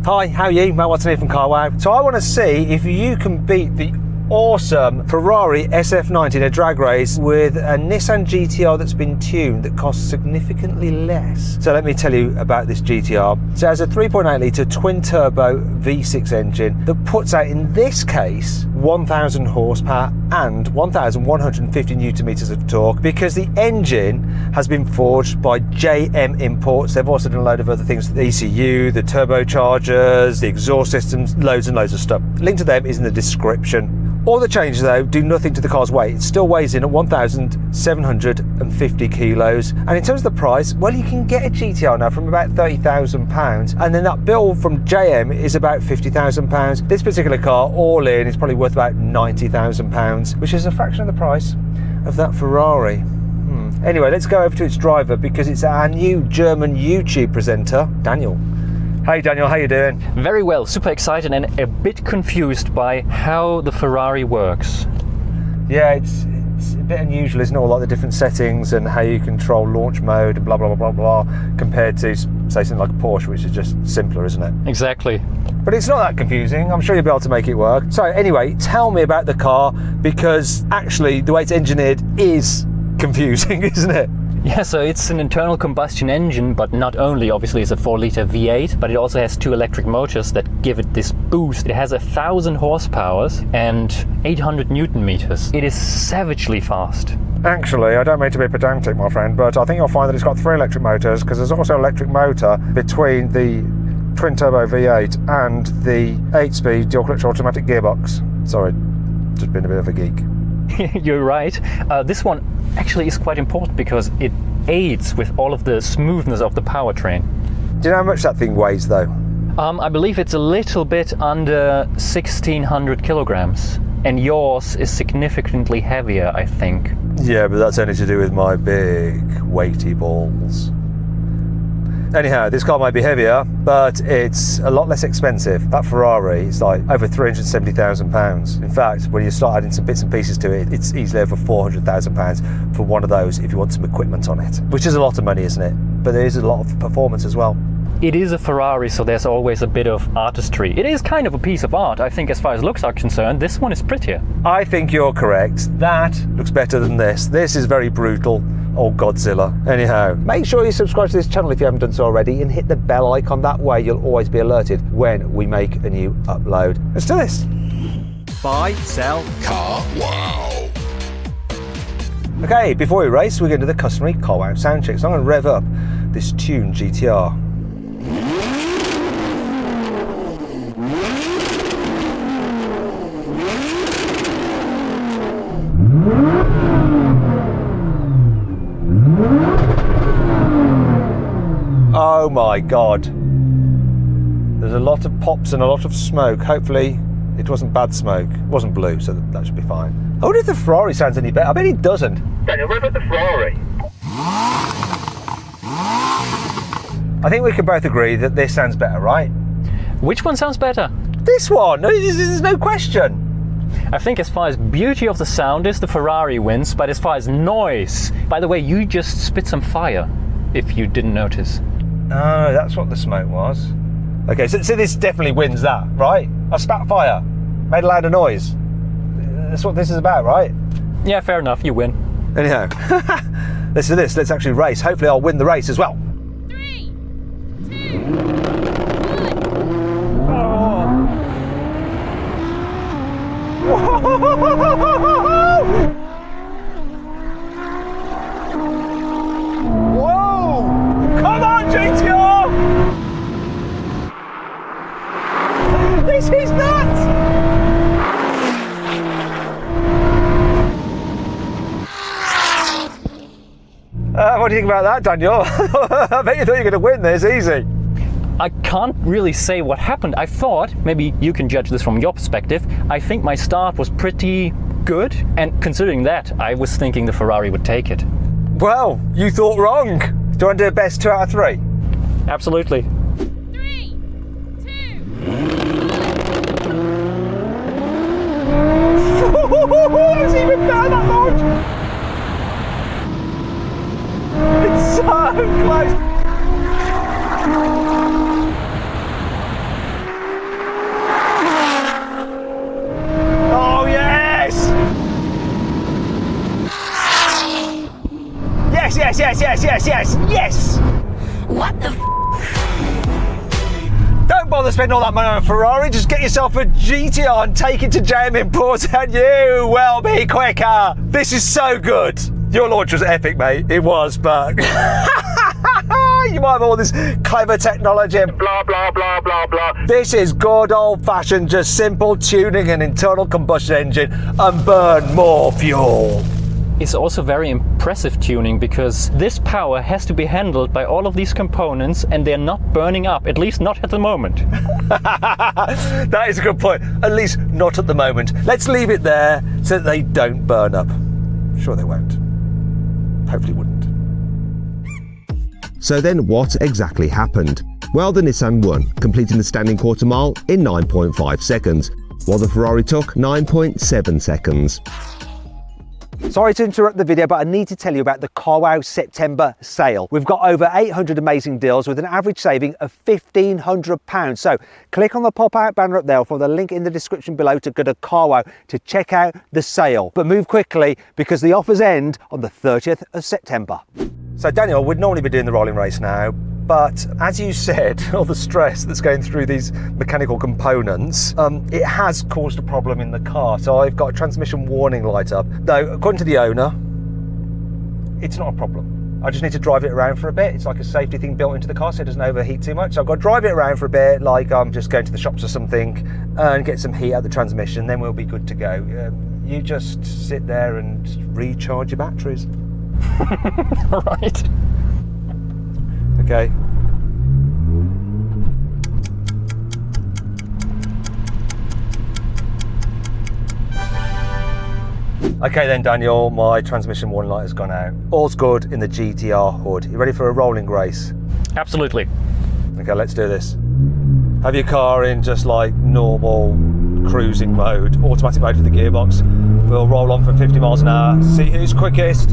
Hi, how are you? Matt Watson here from CarWow. So I want to see if you can beat the awesome Ferrari SF90 in a drag race with a Nissan GTR that's been tuned that costs significantly less. So let me tell you about this GTR. So it has a 3.8 litre twin turbo V6 engine that puts out, in this case, 1,000 horsepower and 1,150 newton meters of torque, because the engine has been forged by JM Imports. They've also done a load of other things, the ECU, the turbochargers, the exhaust systems, loads and loads of stuff. Link to them is in the description. All the changes though do nothing to the car's weight. It still weighs in at 1,750 kilos. And in terms of the price, well, you can get a GTR now from about £30,000, and then that bill from JM is about £50,000. This particular car, all in, is probably worth about £90,000, which is a fraction of the price of that Ferrari. Anyway, let's go over to its driver, because it's our new German YouTube presenter, Daniel. Hey Daniel, how you doing? Very well, super excited and a bit confused by how the Ferrari works. Yeah, it's a bit unusual, isn't it? All like the different settings and how you control launch mode and blah, blah, blah, blah, blah, compared to, say, something like a Porsche, which is just simpler, isn't it? Exactly. But it's not that confusing. I'm sure you'll be able to make it work. So anyway, tell me about the car, because actually the way it's engineered is confusing, isn't it? Yeah, so it's an internal combustion engine, but not only, obviously, it's a 4-litre V8, but it also has two electric motors that give it this boost. It has 1,000 horsepower and 800 newton meters. It is savagely fast. Actually, I don't mean to be pedantic, my friend, but I think you'll find that it's got 3 electric motors, because there's also an electric motor between the twin-turbo V8 and the 8-speed dual-clutch automatic gearbox. Sorry, just been a bit of a geek. You're right. This one actually is quite important because it aids with all of the smoothness of the powertrain. Do you know how much that thing weighs though? I believe it's a little bit under 1,600 kilograms, and yours is significantly heavier, I think. Yeah, but that's only to do with my big weighty balls. Anyhow, this car might be heavier, but it's a lot less expensive. That Ferrari is like over £370,000. In fact, when you start adding some bits and pieces to it, it's easily over £400,000 for one of those if you want some equipment on it, which is a lot of money, isn't it? But there is a lot of performance as well. It is a Ferrari, so there's always a bit of artistry. It is kind of a piece of art. I think as far as looks are concerned, this one is prettier. I think you're correct. That looks better than this. This is very brutal. Oh, Godzilla. Anyhow, make sure you subscribe to this channel if you haven't done so already, and hit the bell icon. That way you'll always be alerted when we make a new upload. Let's do this. Buy, sell, car, wow. Okay, before we race, we're going to do the customary CarWow sound check. So I'm going to rev up this tuned GTR. Oh my God. There's a lot of pops and a lot of smoke. Hopefully it wasn't bad smoke. It wasn't blue, so that should be fine. I wonder if the Ferrari sounds any better. I bet it doesn't. Daniel, what about the Ferrari? I think we can both agree that this sounds better, right? Which one sounds better? This one. There's no question. I think as far as beauty of the sound is, the Ferrari wins, but as far as noise... By the way, you just spit some fire, if you didn't notice. Oh, that's what the smoke was. Okay, so this definitely wins that, right? I spat fire, made a louder noise. That's what this is about, right? Yeah, fair enough, you win. Anyhow, let's do this. Let's actually race. Hopefully I'll win the race as well. 3, 2, 1. Whoa! Come on, GTR! This is nuts! What do you think about that, Daniel? I bet you thought you were going to win this easy. I can't really say what happened. I thought, maybe you can judge this from your perspective, I think my start was pretty good, and considering that, I was thinking the Ferrari would take it. Well, you thought wrong. Do you want to do a best 2 out of 3? Absolutely. 3, 2, 1. It's even better that launch! It's so close! Yes, yes, yes, yes, yes! What the Don't bother spending all that money on a Ferrari, just get yourself a GTR and take it to JM Imports and you will be quicker. This is so good. Your launch was epic, mate. It was, but you might have all this clever technology and blah, blah, blah, blah, blah. This is good old-fashioned, just simple tuning an internal combustion engine and burn more fuel. It's also very impressive tuning because this power has to be handled by all of these components and they're not burning up, at least not at the moment. That is a good point. At least not at the moment. Let's leave it there so that they don't burn up. Sure they won't. Hopefully wouldn't. So then what exactly happened? Well, the Nissan won, completing the standing quarter mile in 9.5 seconds, while the Ferrari took 9.7 seconds. Sorry to interrupt the video, but I need to tell you about the CarWow September sale. We've got over 800 amazing deals with an average saving of £1,500. So click on the pop-out banner up there or follow the link in the description below to go to CarWow to check out the sale. But move quickly because the offers end on the 30th of September. So Daniel, we'd normally be doing the rolling race now, but as you said, all the stress that's going through these mechanical components, it has caused a problem in the car. So I've got a transmission warning light up. Though, according to the owner, it's not a problem. I just need to drive it around for a bit. It's like a safety thing built into the car so it doesn't overheat too much. So I've got to drive it around for a bit, like I'm just going to the shops or something, and get some heat out of the transmission, then we'll be good to go. You just sit there and recharge your batteries. All right. Okay. Okay then, Daniel, my transmission warning light has gone out. All's good in the GTR hood. You ready for a rolling race? Absolutely. Okay, let's do this. Have your car in just like normal cruising mode, automatic mode for the gearbox. We'll roll on for 50 miles an hour, see who's quickest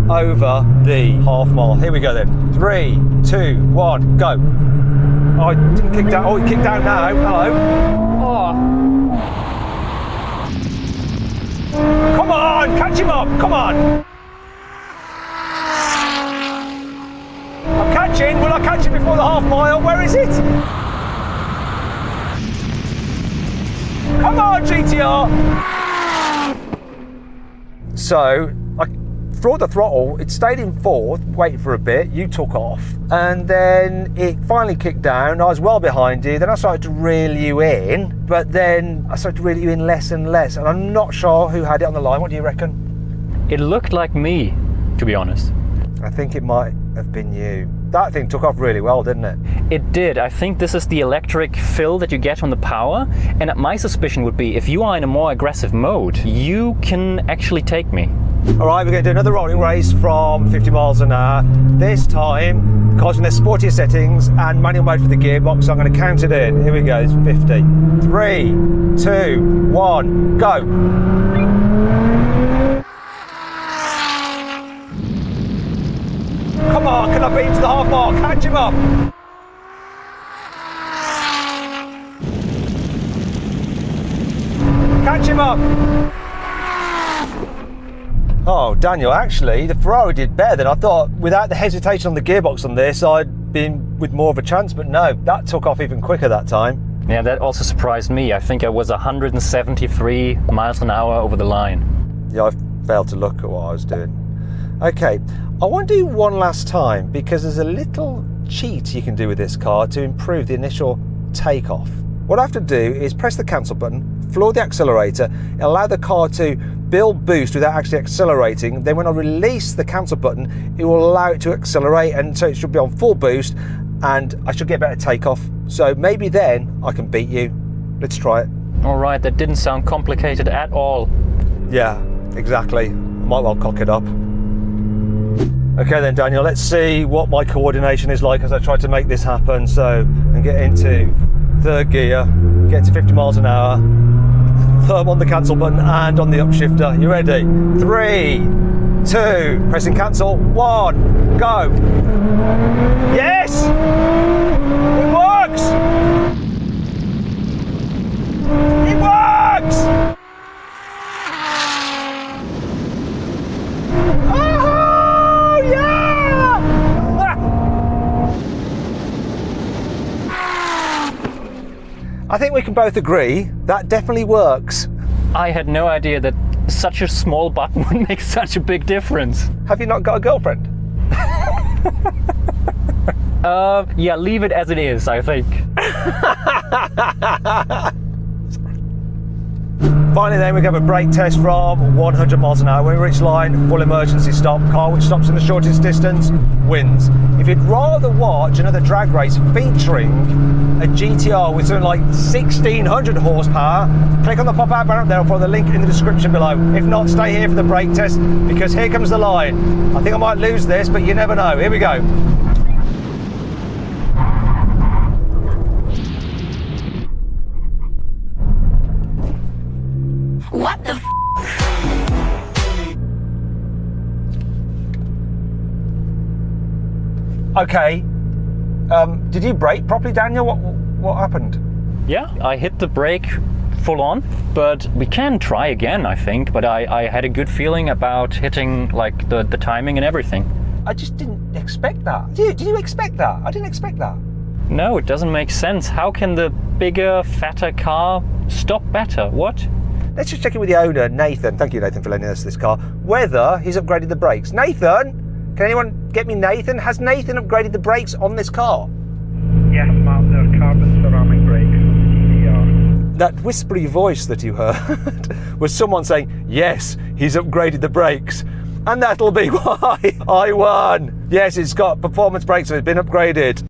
over the half mile. Here we go then. 3, 2, 1, go. Oh, it didn't kick down. Oh, it kicked down now. Hello. Oh. Come on, catch him up. Come on. I'm catching. Will I catch him before the half mile? Where is it? Come on, GTR. So I brought the throttle, it stayed in fourth, waited for a bit, you took off, and then it finally kicked down. I was well behind you, then I started to reel you in, but then I started to reel you in less and less, and I'm not sure who had it on the line. What do you reckon? It looked like me, to be honest. I think it might have been you. That thing took off really well, didn't it? It did. I think this is the electric fill that you get from the power. And my suspicion would be if you are in a more aggressive mode, you can actually take me. All right, we're going to do another rolling race from 50 miles an hour. This time, because in their sportier settings and manual mode for the gearbox, I'm going to count it in. Here we go, it's 50. 3, 2, 1, go. Come on, can I beat him to the half mile? Catch him up. Catch him up. Oh, Daniel, actually, the Ferrari did better than I thought. Without the hesitation on the gearbox on this, I'd been with more of a chance, but no, that took off even quicker that time. Yeah, that also surprised me. I think I was 173 miles an hour over the line. Yeah, I failed to look at what I was doing. Okay, I want to do one last time because there's a little cheat you can do with this car to improve the initial takeoff. What I have to do is press the cancel button, floor the accelerator, allow the car to build boost without actually accelerating. Then when I release the cancel button, it will allow it to accelerate, and so it should be on full boost and I should get better takeoff. So maybe then I can beat you. Let's try it. All right, that didn't sound complicated at all. Yeah, exactly. I might well cock it up. Okay then, Daniel, let's see what my coordination is like as I try to make this happen. So, and get into third gear, get to 50 miles an hour, thumb on the cancel button and on the upshifter. You ready? 3, 2, pressing cancel, 1, go. Yes! It works! It works! Oh, yeah! I think we can both agree that definitely works. I had no idea that such a small button would make such a big difference. Have you not got a girlfriend? Yeah, leave it as it is, I think. Finally then, we have a brake test from 100 miles an hour. When we reach line, full emergency stop. Car which stops in the shortest distance wins. If you'd rather watch another drag race featuring a GTR with something like 1600 horsepower, click on the pop-out banner up there or follow the link in the description below. If not, stay here for the brake test because here comes the line. I think I might lose this, but you never know. Here we go. What the f? Okay. Did you brake properly, Daniel? What happened? Yeah, I hit the brake full on, but we can try again, I think. But I had a good feeling about hitting like the timing and everything. I just didn't expect that. Did you expect that? I didn't expect that. No, it doesn't make sense. How can the bigger, fatter car stop better? What? Let's just check in with the owner, Nathan. Thank you, Nathan, for lending us this car. Whether he's upgraded the brakes. Nathan, can anyone get me Nathan? Has Nathan upgraded the brakes on this car? Yes, Mark, they're carbon ceramic brakes on GTR. That whispery voice that you heard was someone saying, yes, he's upgraded the brakes. And that'll be why I won. Yes, it's got performance brakes, so it's been upgraded.